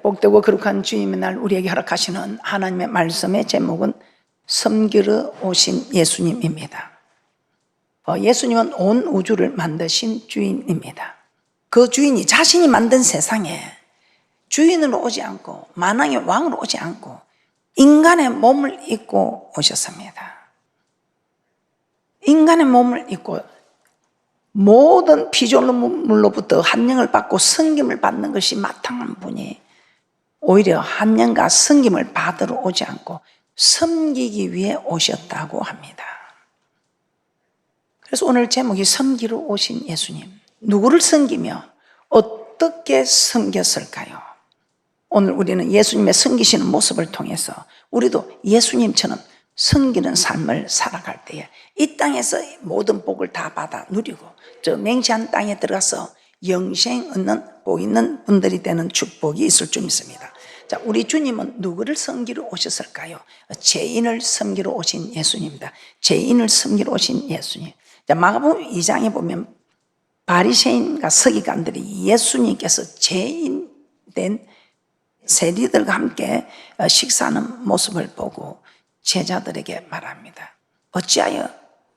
복되고 거룩한 주님의 날 우리에게 허락하시는 하나님의 말씀의 제목은 섬기러 오신 예수님입니다. 예수님은 온 우주를 만드신 주인입니다. 그 주인이 자신이 만든 세상에 주인으로 오지 않고 만왕의 왕으로 오지 않고 인간의 몸을 입고 오셨습니다. 인간의 몸을 입고 모든 피조물로부터 한영을 받고 섬김을 받는 것이 마땅한 분이 오히려 한영과 섬김을 받으러 오지 않고 섬기기 위해 오셨다고 합니다. 그래서 오늘 제목이 섬기러 오신 예수님. 누구를 섬기며 어떻게 섬겼을까요? 오늘 우리는 예수님의 섬기시는 모습을 통해서 우리도 예수님처럼 섬기는 삶을 살아갈 때에 이 땅에서 모든 복을 다 받아 누리고 저 맹세한 땅에 들어가서 영생 얻는 복 있는 분들이 되는 축복이 있을 줄 믿습니다. 자, 우리 주님은 누구를 섬기러 오셨을까요? 죄인을 섬기러 오신 예수님입니다. 죄인을 섬기러 오신 예수님. 자, 마가복음 2장에 보면 바리새인과 서기관들이 예수님께서 죄인 된 세리들과 함께 식사하는 모습을 보고 제자들에게 말합니다. 어찌하여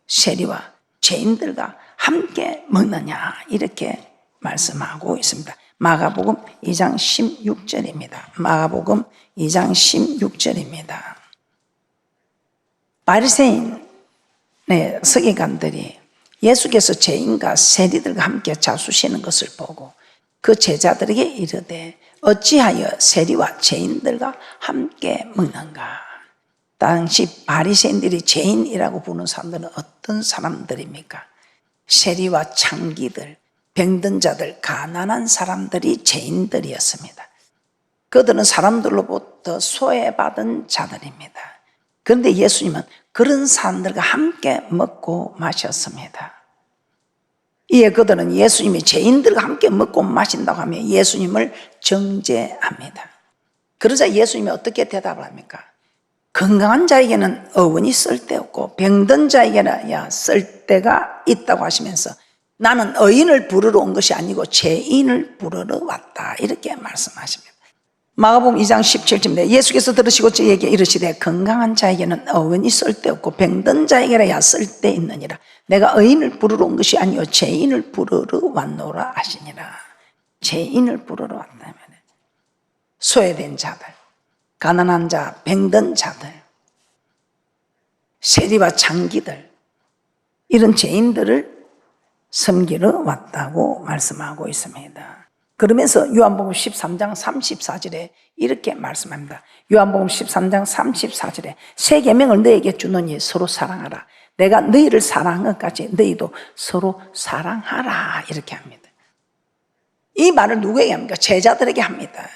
세리와 죄인들과 함께 먹느냐 이렇게 말씀하고 있습니다. 마가복음 2장 16절입니다. 마가복음 2장 16절입니다. 바리새인의 서기관들이 예수께서 죄인과 세리들과 함께 자수시는 것을 보고 그 제자들에게 이르되 어찌하여 세리와 죄인들과 함께 먹는가? 당시 바리새인들이 죄인이라고 부르는 사람들은 어떤 사람들입니까? 세리와 창기들, 병든 자들, 가난한 사람들이 죄인들이었습니다. 그들은 사람들로부터 소외받은 자들입니다. 그런데 예수님은 그런 사람들과 함께 먹고 마셨습니다. 이에 그들은 예수님이 죄인들과 함께 먹고 마신다고 하면 예수님을 정죄합니다. 그러자 예수님이 어떻게 대답을 합니까? 건강한 자에게는 어원이 쓸데없고 병든 자에게는 쓸데가 있다고 하시면서 나는 의인을 부르러 온 것이 아니고 죄인을 부르러 왔다 이렇게 말씀하십니다. 마가복음 2장 17절입니다. 예수께서 들으시고 저에게 이르시되 건강한 자에게는 어원이 쓸데없고 병든 자에게야 쓸데있느니라. 내가 의인을 부르러 온 것이 아니요 죄인을 부르러 왔노라 하시니라. 죄인을 부르러 왔다면 소외된 자들, 가난한 자, 병든 자들, 세리와 창기들 이런 죄인들을 섬기러 왔다고 말씀하고 있습니다. 그러면서 요한복음 13장 34절에 이렇게 말씀합니다. 요한복음 13장 34절에 새 계명을 너에게 주노니 서로 사랑하라. 내가 너희를 사랑한 것까지 너희도 서로 사랑하라 이렇게 합니다. 이 말을 누구에게 합니까? 제자들에게 합니다.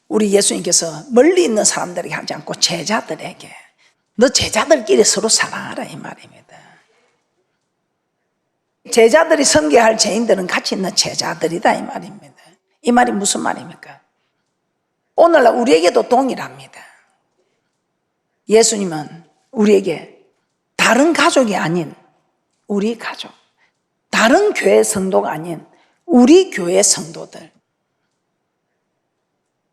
우리 예수님께서 멀리 있는 사람들에게 하지 않고 제자들에게 너 제자들끼리 서로 사랑하라 이 말입니다. 제자들이 섬겨야 할 죄인들은 같이 있는 제자들이다 이 말입니다. 이 말이 무슨 말입니까? 오늘날 우리에게도 동일합니다. 예수님은 우리에게 다른 가족이 아닌 우리 가족, 다른 교회 성도가 아닌 우리 교회 성도들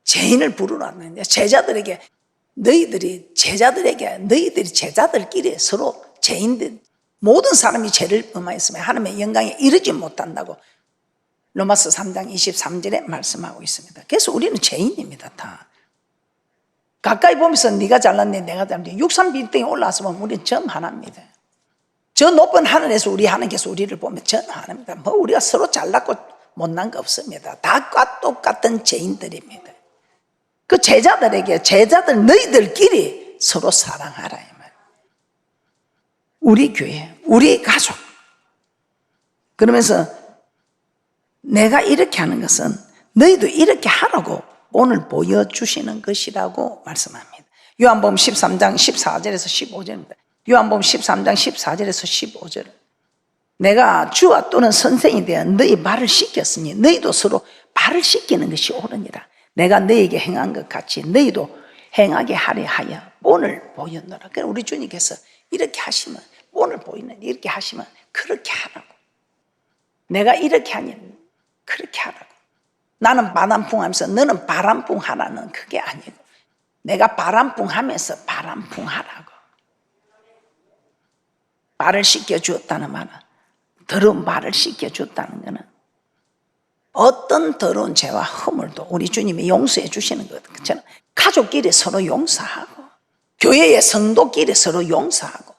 죄인을 부르러 왔는데 제자들에게 너희들이 제자들끼리 서로 죄인들 모든 사람이 죄를 범하였으면 하나님의 영광에 이르지 못한다고 로마서 3장 23절에 말씀하고 있습니다. 그래서 우리는 죄인입니다. 다 가까이 보면서 네가 잘났네 내가 잘났네 육산 빌딩에 올라와서 보면 우리는 점 하나입니다. 저 높은 하늘에서 우리 하나님께서 우리를 보면 점 하나입니다. 뭐 우리가 서로 잘났고 못난 거 없습니다. 다 똑같은 죄인들입니다. 그 제자들에게 제자들 너희들끼리 서로 사랑하라 이 말. 우리 교회, 우리 가족. 그러면서 내가 이렇게 하는 것은 너희도 이렇게 하라고 오늘 보여주시는 것이라고 말씀합니다. 요한복음 13장 14절에서 15절입니다. 요한복음 13장 14절에서 15절. 내가 주와 또는 선생이 되어 너희 발을 씻겼으니 너희도 서로 발을 씻기는 것이 옳으니라. 내가 너희에게 행한 것 같이 너희도 행하게 하려 하여 본을 보였노라. 그러니까 우리 주님께서 이렇게 하시면 본을 보이는 이렇게 하시면 그렇게 하라고. 내가 이렇게 하니 그렇게 하라고. 나는 바람풍하면서 너는 바람풍하라는 그게 아니고 내가 바람풍하면서 바람풍하라고. 발을 씻겨주었다는 말은 더러운 발을 씻겨줬다는 것은 어떤 더러운 죄와 허물도 우리 주님이 용서해 주시는 것처럼 가족끼리 서로 용서하고 교회의 성도끼리 서로 용서하고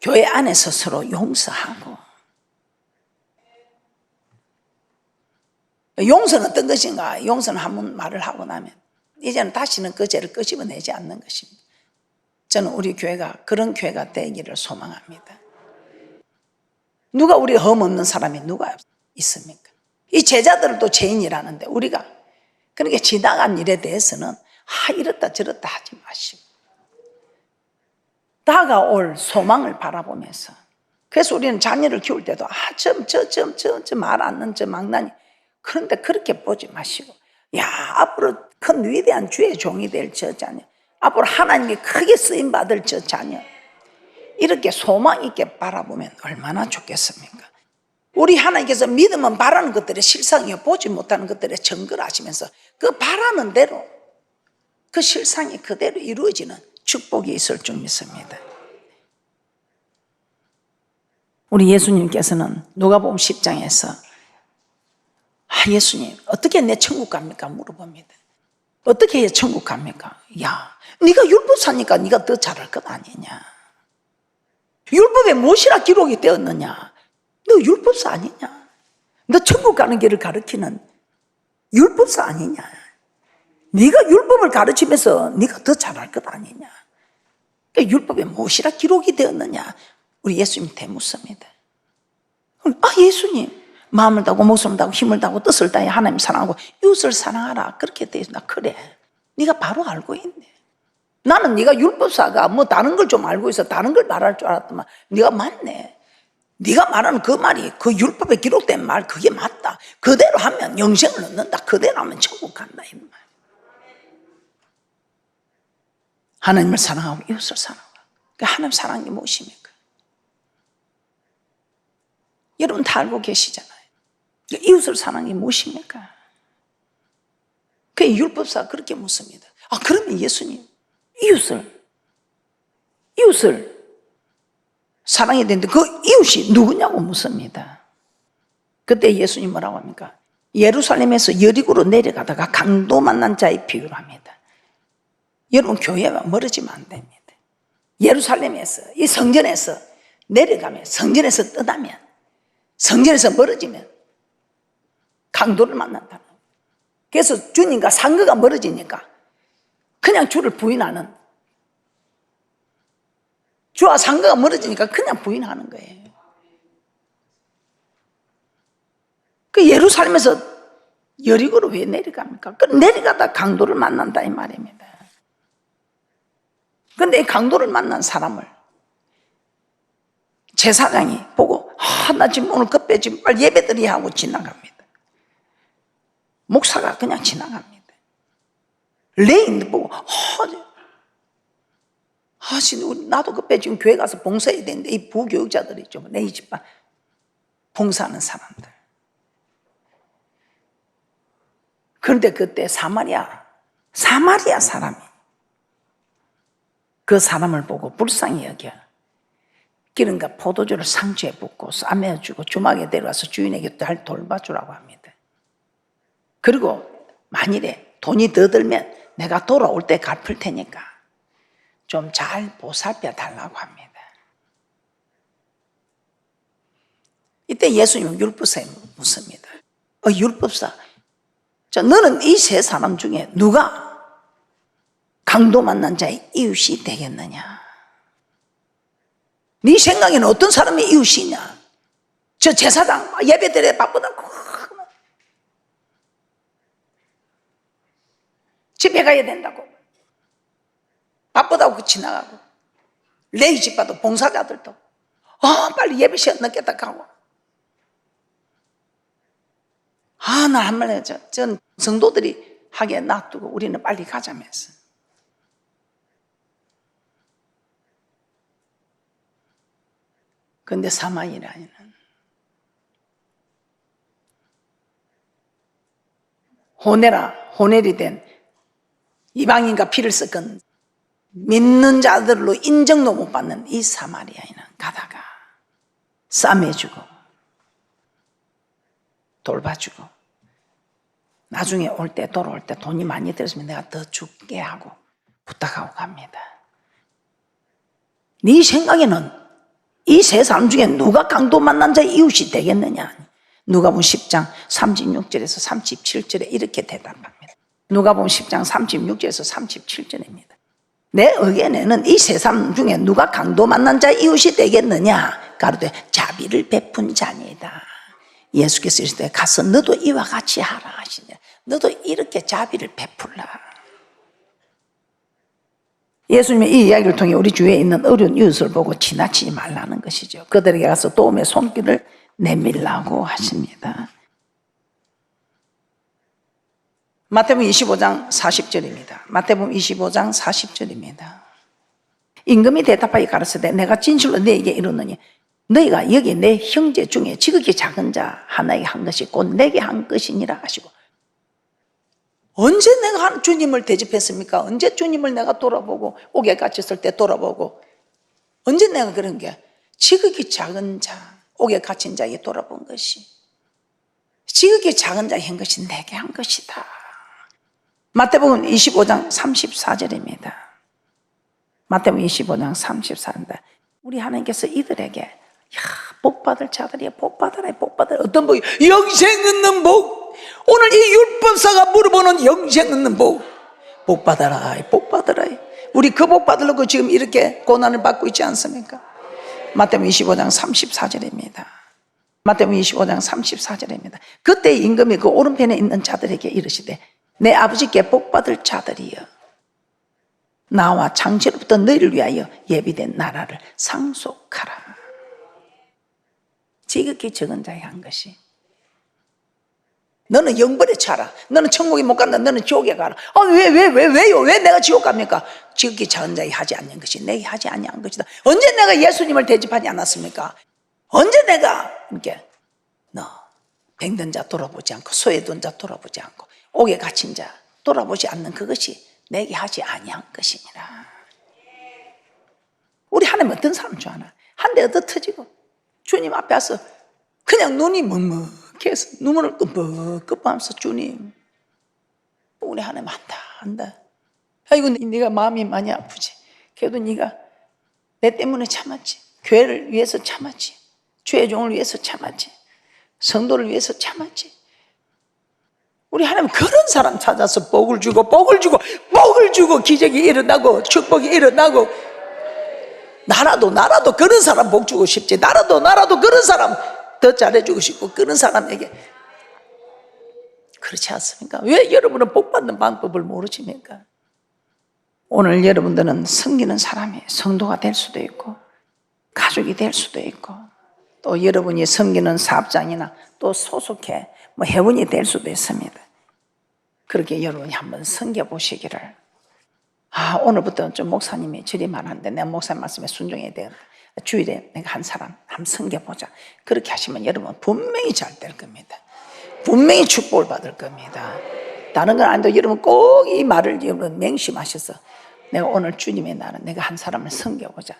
교회 안에서 서로 용서하고. 용서는 어떤 것인가? 용서는 한번 말을 하고 나면 이제는 다시는 그 죄를 끄집어내지 않는 것입니다. 저는 우리 교회가 그런 교회가 되기를 소망합니다. 누가 우리 흠 없는 사람이 누가 있습니까? 이 제자들도 죄인이라는데 우리가 그렇게 지나간 일에 대해서는 이렇다 저렇다 하지 마시고 다가올 소망을 바라보면서. 그래서 우리는 자녀를 키울 때도 저 말 않는 저 망나니, 그런데 그렇게 보지 마시고 야 앞으로 큰 위대한 주의 종이 될 저 자녀, 앞으로 하나님께 크게 쓰임받을 저 자녀, 이렇게 소망 있게 바라보면 얼마나 좋겠습니까? 우리 하나님께서 믿으면 바라는 것들의 실상이요 보지 못하는 것들의 증거를 하시면서 그 바라는 대로 그 실상이 그대로 이루어지는 축복이 있을 줄 믿습니다. 우리 예수님께서는 누가복음 10장에서 예수님 어떻게 내 천국 갑니까? 물어봅니다. 어떻게 해야 천국 갑니까? 야, 네가 율법사니까 네가 더 잘할 것 아니냐. 율법에 무엇이라 기록이 되었느냐. 너 율법사 아니냐. 너 천국 가는 길을 가르치는 율법사 아니냐. 네가 율법을 가르치면서 네가 더 잘할 것 아니냐. 그러니까 율법에 무엇이라 기록이 되었느냐. 우리 예수님 대묻습니다. 예수님 마음을 다하고 목숨을 다하고 힘을 다하고 뜻을 다해 하나님 사랑하고 이웃을 사랑하라 그렇게 되어 있나. 그래, 네가 바로 알고 있네. 나는 네가 율법사가 뭐 다른 걸 좀 알고 있어 다른 걸 말할 줄 알았더만 네가 맞네. 네가 말하는 그 말이 그 율법에 기록된 말 그게 맞다. 그대로 하면 영생을 얻는다. 그대로 하면 천국 간다 이 말. 하나님을 사랑하고 이웃을 사랑하고. 그러니까 하나님 사랑이 무엇입니까? 여러분 다 알고 계시잖아요. 이웃을 사랑하는 게 무엇입니까? 그 율법사가 그렇게 묻습니다. 그러면 예수님 이웃을 사랑해야 되는데 그 이웃이 누구냐고 묻습니다. 그때 예수님 뭐라고 합니까? 예루살렘에서 여리고로 내려가다가 강도 만난 자의 비유를 합니다. 여러분 교회와 멀어지면 안 됩니다. 예루살렘에서 이 성전에서 내려가면 성전에서 떠나면 성전에서 멀어지면 강도를 만난다. 그래서 주님과 상거가 멀어지니까 그냥 주를 부인하는, 주와 상거가 멀어지니까 그냥 부인하는 거예요. 그 예루살렘에서 여리고로 왜 내려갑니까? 그 내려가다 강도를 만난다 이 말입니다. 그런데 이 강도를 만난 사람을 제사장이 보고 나 지금 오늘 급해 지금 빨리 예배드려야 하고 지나갑니다. 목사가 그냥 지나갑니다. 레인도 보고 나도 급해 지금 교회 가서 봉사해야 되는데 이 부교육자들 있죠. 내 이 집안 봉사하는 사람들. 그런데 그때 사마리아 사람이 그 사람을 보고 불쌍히 여겨 기름과 포도주를 상주에 붓고 싸매어주고 주막에 데려와서 주인에게 잘 돌봐주라고 합니다. 그리고 만일에 돈이 더 들면 내가 돌아올 때 갚을 테니까 좀 잘 보살펴 달라고 합니다. 이때 예수님은 율법사에 묻습니다. 율법사, 너는 이 세 사람 중에 누가 강도 만난 자의 이웃이 되겠느냐? 네 생각에는 어떤 사람이 이웃이냐? 저 제사장 예배드려 바쁘다고 집에 가야 된다고 바쁘다고 지나가고 레위 집 봐도 봉사자들도 빨리 예배 시간 늦겠다 가고 나 한말에 전 성도들이 하게 놔두고 우리는 빨리 가자면서. 그런데 사마리아인은 호넬이 된 이방인과 피를 섞은 믿는 자들로 인정도 못 받는 이 사마리아인은 가다가 싸매주고 돌봐주고 나중에 돌아올 때 돈이 많이 들었으면 내가 더 줄게 하고 부탁하고 갑니다. 네 생각에는 이 세 사람 중에 누가 강도 만난 자의 이웃이 되겠느냐? 누가복음 10장 36절에서 37절에 이렇게 대답합니다. 누가복음 10장 36절에서 37절입니다. 내 의견에는 이 세 사람 중에 누가 강도 만난 자의 이웃이 되겠느냐? 가로되 자비를 베푼 자니다. 예수께서 이르시되 가서 너도 이와 같이 하라 하시냐. 너도 이렇게 자비를 베풀라. 예수님의 이 이야기를 통해 우리 주위에 있는 어려운 이웃을 보고 지나치지 말라는 것이죠. 그들에게 가서 도움의 손길을 내밀라고 하십니다. 마태복음 25장 40절입니다. 마태복음 25장 40절입니다. 임금이 대답하여 가르치되 내가 진실로 너에게 이르노니 너희가 여기 내 형제 중에 지극히 작은 자 하나에게 한 것이 곧 내게 한 것이니라 하시고, 언제 내가 주님을 대접했습니까? 언제 주님을 내가 돌아보고 옥에 갇혔을 때 돌아보고, 언제 내가 그런 게 지극히 작은 자, 옥에 갇힌 자에게 돌아본 것이, 지극히 작은 자에게 한 것이 내게 한 것이다. 마태복음 25장 34절입니다. 마태복음 25장 34절입니다. 우리 하나님께서 이들에게 복받을 자들이야, 복받아라, 복받아라. 어떤 복이? 영생 얻는 복. 오늘 이 율법사가 물어보는 영생 얻는 복. 복받아라, 복받아라. 우리 그 복 받으려고 지금 이렇게 고난을 받고 있지 않습니까? 마태복음 25장 34절입니다. 마태복음 25장 34절입니다. 그때 임금이 그 오른편에 있는 자들에게 이르시되 내 아버지께 복받을 자들이여, 나와 창세로부터 너희를 위하여 예비된 나라를 상속하라. 지극히 적은 자에 한 것이, 너는 영벌에 차라, 너는 천국에 못 간다, 너는 지옥에 가라. 왜요? 왜 내가 지옥 갑니까? 지극히 작은 자에 하지 않는 것이 내게 하지 아니한 것이다. 언제 내가 예수님을 대접하지 않았습니까? 언제 내가 이렇게 병든 자 돌아보지 않고, 소외된 자 돌아보지 않고, 옥에 갇힌 자 돌아보지 않는 그것이 내게 하지 아니한 것이니라. 우리 하나님 어떤 사람 줄 아나? 한 대 얻어 터지고 주님 앞에 와서 그냥 눈이 먹먹해서 눈물을 끔뻑끔뻑하면서 주님, 우리 하나님 한다. 아이고 네가 마음이 많이 아프지. 그래도 네가 내 때문에 참았지. 교회를 위해서 참았지. 주의 종을 위해서 참았지. 성도를 위해서 참았지. 우리 하나님 그런 사람 찾아서 복을 주고 기적이 일어나고 축복이 일어나고, 나라도 그런 사람 복 주고 싶지. 나라도 그런 사람 더 잘해주고 싶고, 그런 사람에게. 그렇지 않습니까? 왜 여러분은 복 받는 방법을 모르십니까? 오늘 여러분들은 섬기는 사람이 성도가 될 수도 있고 가족이 될 수도 있고, 또 여러분이 섬기는 사업장이나 또 소속해 회원이 될 수도 있습니다. 그렇게 여러분이 한번 섬겨보시기를. 오늘부터 좀 목사님이 저리 말하는데 내가 목사님 말씀에 순종해야 되겠다. 주일에 내가 한 사람 한번 섬겨보자. 그렇게 하시면 여러분 분명히 잘 될 겁니다. 분명히 축복을 받을 겁니다. 다른 건 아닌데 여러분 꼭 이 말을 여러분 맹심하셔서, 내가 오늘 주님의 날은 내가 한 사람을 섬겨보자.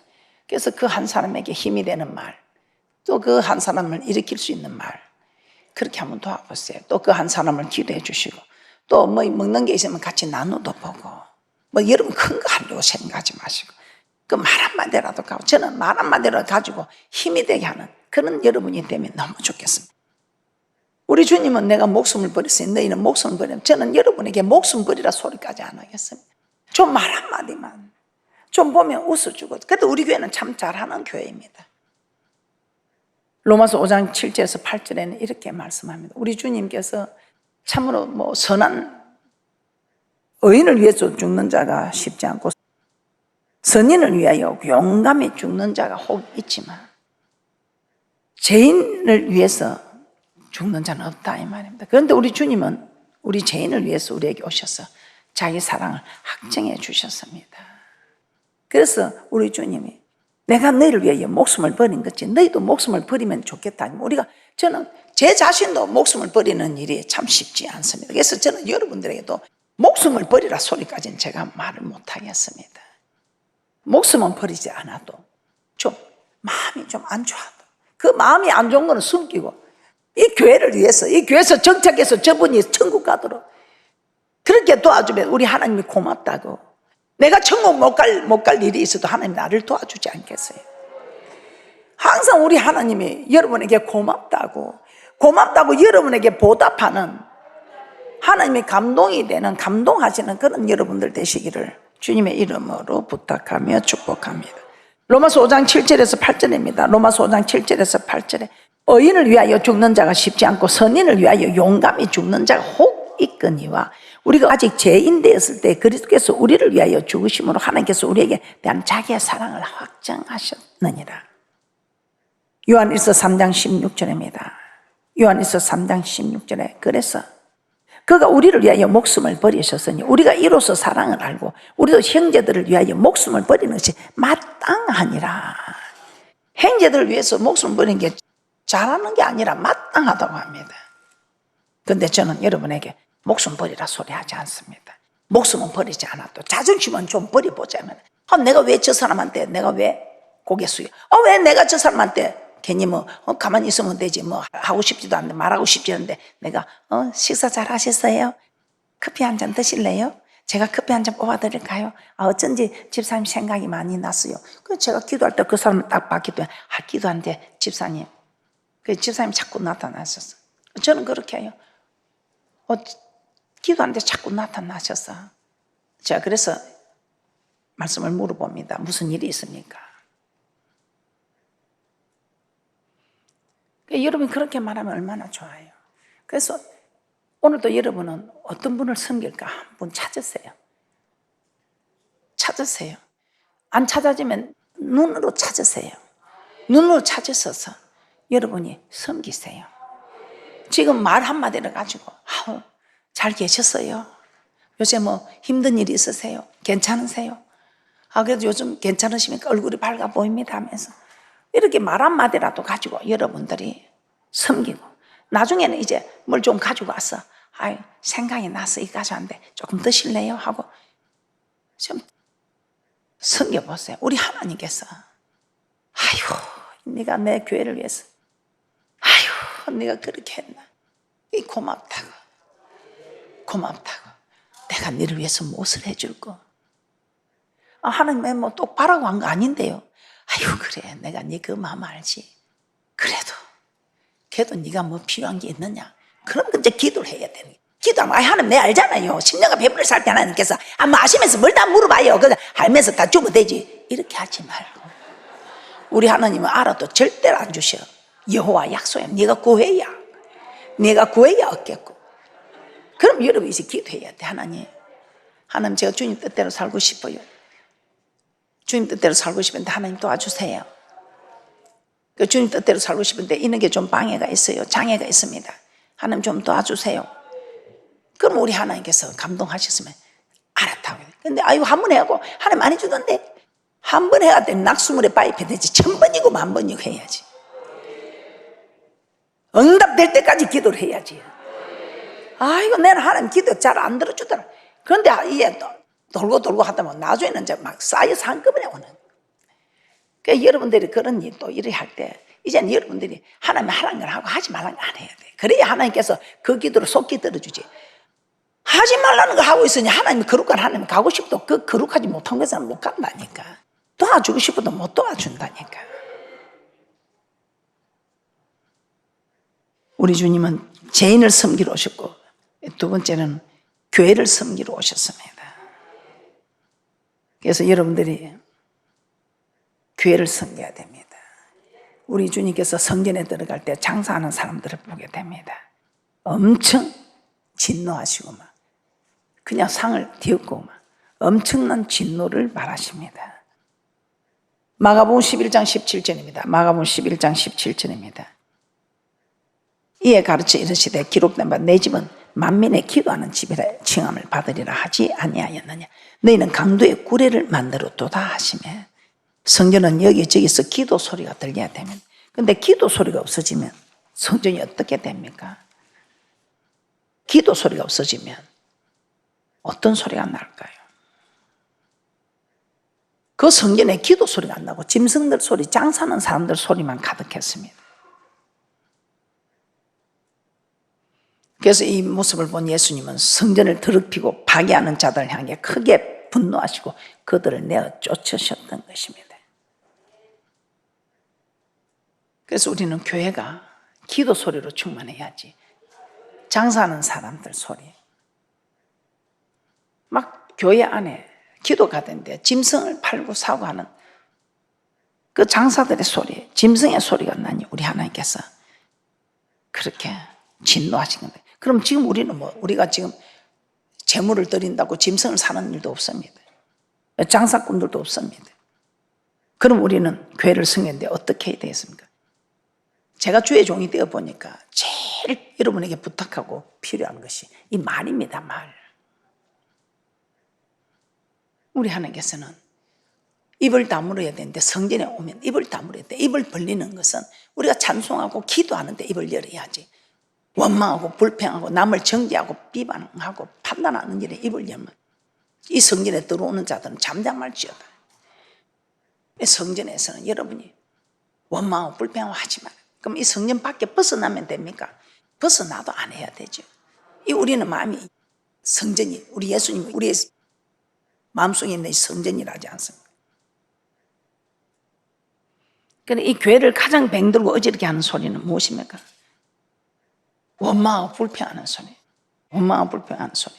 그래서 그 한 사람에게 힘이 되는 말, 또 그 한 사람을 일으킬 수 있는 말, 그렇게 한번 도와보세요. 또 그 한 사람을 기도해 주시고, 또 먹는 게 있으면 같이 나눠도 보고, 여러분 큰 거 하려고 생각하지 마시고, 그 말 한마디라도 가고, 저는 말 한마디라도 가지고 힘이 되게 하는 그런 여러분이 되면 너무 좋겠습니다. 우리 주님은 내가 목숨을 버렸으니 너희는 목숨을 버리면, 저는 여러분에게 목숨 버리라 소리까지 안 하겠습니다. 좀 말 한마디만 좀 보면 웃어주고. 그래도 우리 교회는 참 잘하는 교회입니다. 로마서 5장 7절에서 8절에는 이렇게 말씀합니다. 우리 주님께서 참으로 선한 의인을 위해서 죽는 자가 쉽지 않고 선인을 위하여 용감히 죽는 자가 혹 있지만 죄인을 위해서 죽는 자는 없다, 이 말입니다. 그런데 우리 주님은 우리 죄인을 위해서 우리에게 오셔서 자기 사랑을 확증해 주셨습니다. 그래서 우리 주님이 내가 너희를 위하여 목숨을 버린 거지, 너희도 목숨을 버리면 좋겠다. 저는 제 자신도 목숨을 버리는 일이 참 쉽지 않습니다. 그래서 저는 여러분들에게도 목숨을 버리라 소리까지는 제가 말을 못하겠습니다. 목숨은 버리지 않아도 좀 마음이 좀 안 좋아도 그 마음이 안 좋은 거는 숨기고 이 교회를 위해서, 이 교회에서 정착해서 저분이 천국 가도록 그렇게 도와주면 우리 하나님이 고맙다고. 내가 천국 못 갈 일이 있어도 하나님 나를 도와주지 않겠어요? 항상 우리 하나님이 여러분에게 고맙다고 여러분에게 보답하는, 하나님이 감동이 되는, 감동하시는 그런 여러분들 되시기를 주님의 이름으로 부탁하며 축복합니다. 로마서 5장 7절에서 8절입니다. 로마서 5장 7절에서 8절에 의인을 위하여 죽는 자가 쉽지 않고 선인을 위하여 용감히 죽는 자가 혹 있거니와 우리가 아직 죄인 되었을 때 그리스도께서 우리를 위하여 죽으심으로 하나님께서 우리에게 대한 자기의 사랑을 확정하셨느니라. 요한일서 3장 16절입니다. 요한일서 3장 16절에 그래서 그가 우리를 위하여 목숨을 버리셨으니 우리가 이로써 사랑을 알고 우리도 형제들을 위하여 목숨을 버리는 것이 마땅하니라. 형제들을 위해서 목숨을 버리는 게 잘하는 게 아니라 마땅하다고 합니다. 그런데 저는 여러분에게 목숨 버리라 소리 하지 않습니다. 목숨은 버리지 않아도 자존심은 좀 버려보자면 내가 왜 저 사람한테 내가 왜 고개 숙여 왜 내가 저 사람한테 괜히 가만히 있으면 되지 하고 싶지도 않는데 말하고 싶지 않은데 내가 식사 잘 하셨어요? 커피 한 잔 드실래요? 제가 커피 한 잔 뽑아드릴까요? 어쩐지 집사님 생각이 많이 났어요. 그래서 제가 기도할 때 그 사람을 딱 봤기도 기도한데 집사님 그 집사님 자꾸 나타나셨어. 저는 그렇게 해요. 기도하는데 자꾸 나타나셨어. 제가 그래서 말씀을 물어봅니다. 무슨 일이 있습니까? 여러분이 그렇게 말하면 얼마나 좋아요. 그래서 오늘도 여러분은 어떤 분을 섬길까 한 분 찾으세요. 안 찾아지면 눈으로 찾으세요. 눈으로 찾으셔서 여러분이 섬기세요. 지금 말 한마디를 가지고 잘 계셨어요? 요새 힘든 일이 있으세요? 괜찮으세요? 그래도 요즘 괜찮으십니까? 얼굴이 밝아 보입니다 하면서 이렇게 말 한마디라도 가지고 여러분들이 섬기고 나중에는 이제 뭘 좀 가지고 와서 생각이 나서 이 가져왔는데 조금 드실래요? 하고 좀 섬겨보세요. 우리 하나님께서 네가 내 교회를 위해서 네가 그렇게 했나? 고맙다고 내가 너를 위해서 무엇을 해줄까? 하나님 똑바라고 한 거 아닌데요. 그래 내가 네 그 마음 알지. 그래도 네가 필요한 게 있느냐? 그럼 이제 기도를 해야 되는 거야. 기도하면 하나님 내가 알잖아요. 10년간 배불리 살 때 하나님께서 아시면서 뭘 다 물어봐요. 그래서 알면서 다 주면 되지. 이렇게 하지 말고 우리 하나님은 알아도 절대로 안 주셔. 여호와 약속해. 네가 구해야 얻겠고. 그럼 여러분 이제 기도해야 돼. 하나님 제가 주님 뜻대로 살고 싶어요. 주님 뜻대로 살고 싶은데 하나님 도와주세요. 주님 뜻대로 살고 싶은데 이런 게 좀 방해가 있어요. 장애가 있습니다. 하나님 좀 도와주세요. 그럼 우리 하나님께서 감동하셨으면 알았다고. 근데 한 번 해하고 하나님 안 해주던데 한 번 해야 돼. 낙수물에 빠입해야 되지. 1000번이고 10,000번이고 해야지. 응답될 때까지 기도를 해야지. 내는 하나님 기도 잘 안 들어주더라. 그런데 이게 돌고 하다 보면 나중에는 이제 막 쌓여서 한꺼번에 오는. 그러니까 여러분들이 그런 일 또 일을 할 때 이제는 여러분들이 하나님 하라는 걸 하고 하지 말라는 걸 안 해야 돼. 그래야 하나님께서 그 기도를 속히 들어주지. 하지 말라는 걸 하고 있으니 하나님이 거룩한 하나님 가고 싶어도 그 거룩하지 못한 것은 못 간다니까. 도와주고 싶어도 못 도와준다니까. 우리 주님은 죄인을 섬기러 오셨고 두 번째는 교회를 섬기러 오셨습니다. 그래서 여러분들이 교회를 섬겨야 됩니다. 우리 주님께서 성전에 들어갈 때 장사하는 사람들을 보게 됩니다. 엄청 진노하시고 그냥 상을 띄우고 엄청난 진노를 말하십니다. 마가복음 11장 17절입니다. 마가복음 11장 17절입니다. 이에 가르쳐 이르시되 기록된 바 내 집은 만민의 기도하는 집이라 칭함을 받으리라 하지 아니하였느냐. 너희는 강도의 구레를 만들었도다 하시며 성전은 여기저기서 기도 소리가 들려야 되면 근데 기도 소리가 없어지면 성전이 어떻게 됩니까? 기도 소리가 없어지면 어떤 소리가 날까요? 그 성전에 기도 소리가 안 나고 짐승들 소리, 장사하는 사람들 소리만 가득했습니다. 그래서 이 모습을 본 예수님은 성전을 더럽히고 파괴하는 자들을 향해 크게 분노하시고 그들을 내어 쫓으셨던 것입니다. 그래서 우리는 교회가 기도 소리로 충만해야지, 장사하는 사람들 소리, 막 교회 안에 기도가 된대 짐승을 팔고 사고 하는 그 장사들의 소리, 짐승의 소리가 나니 우리 하나님께서 그렇게 진노하신 건데, 그럼 지금 우리는 우리가 지금 재물을 드린다고 짐승을 사는 일도 없습니다. 장사꾼들도 없습니다. 그럼 우리는 교회를 섬기는데 어떻게 해야 되겠습니까? 제가 주의 종이 되어 보니까 제일 여러분에게 부탁하고 필요한 것이 이 말입니다. 말. 우리 하나님께서는 입을 다물어야 되는데 성전에 오면 입을 다물어야 돼. 입을 벌리는 것은 우리가 찬송하고 기도하는데 입을 열어야지, 원망하고 불평하고 남을 정죄하고 비방하고 판단하는 일에 입을 열면 이 성전에 들어오는 자들은 잠잠할지어다. 성전에서는 여러분이 원망하고 불평하고 하지 마라. 그럼 이 성전 밖에 벗어나면 됩니까? 벗어나도 안 해야 되죠. 이 우리는 마음이 성전이, 우리 예수님이 우리의 마음속에 있는 이 성전이라지 않습니까? 그런데 이 교회를 가장 병들고 어지럽게 하는 소리는 무엇입니까? 원망하고 불평하는 소리, 원망하고 불평하는 소리.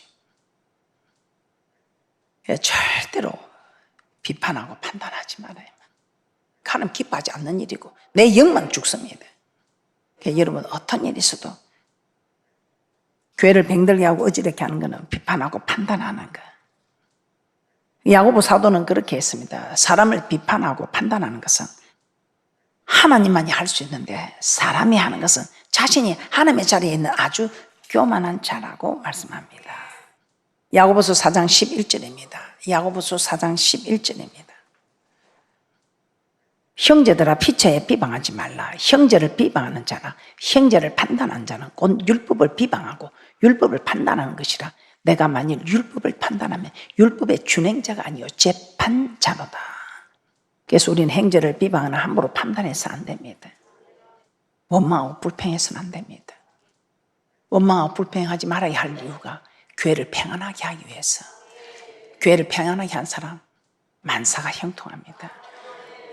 절대로 비판하고 판단하지 말아요. 하나님 기뻐하지 않는 일이고 내 영만 죽습니다. 여러분, 어떤 일이 있어도 교회를 병들게 하고 어지럽게 하는 것은 비판하고 판단하는 거. 야고보 사도는 그렇게 했습니다. 사람을 비판하고 판단하는 것은 하나님만이 할 수 있는데 사람이 하는 것은 자신이 하나님의 자리에 있는 아주 교만한 자라고 말씀합니다. 야고보서 4장 11절입니다. 야고보서 4장 11절입니다. 형제들아 피처에 비방하지 말라. 형제를 비방하는 자나 형제를 판단하는 자는 곧 율법을 비방하고 율법을 판단하는 것이라. 내가 만일 율법을 판단하면 율법의 준행자가 아니요 재판자로다. 그래서 우리는 행제를 비방하나 함부로 판단해서 안 됩니다. 원망하고 불평해서는 안 됩니다. 원망하고 불평하지 말아야 할 이유가 교회를 평안하게 하기 위해서. 교회를 평안하게 한 사람 만사가 형통합니다.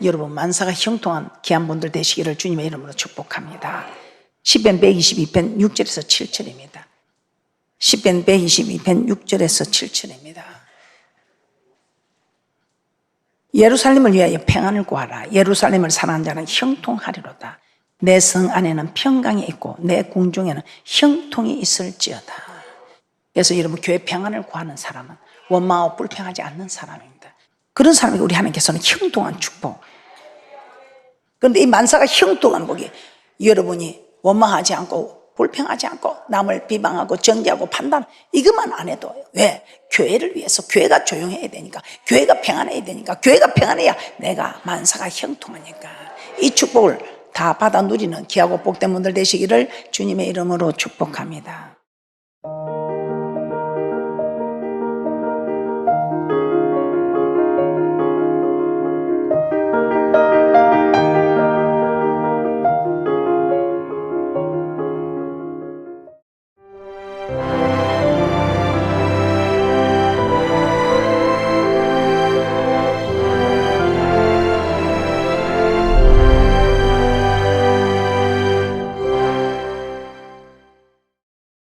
여러분, 만사가 형통한 귀한 분들 되시기를 주님의 이름으로 축복합니다. 시편 122편 6절에서 7절입니다. 시편 122편 6절에서 7절입니다. 예루살렘을 위하여 평안을 구하라. 예루살렘을 사랑하는 자는 형통하리로다. 내 성 안에는 평강이 있고 내 궁중에는 형통이 있을지어다. 그래서 여러분, 교회 평안을 구하는 사람은 원망하고 불평하지 않는 사람입니다. 그런 사람에게 우리 하나님께서는 형통한 축복. 그런데 이 만사가 형통한 복이 여러분이 원망하지 않고 불평하지 않고 남을 비방하고 정죄하고 판단, 이것만 안 해도, 왜? 교회를 위해서, 교회가 조용해야 되니까, 교회가 평안해야 되니까, 교회가 평안해야 내가 만사가 형통하니까 이 축복을 다 받아 누리는 귀하고 복된 분들 되시기를 주님의 이름으로 축복합니다.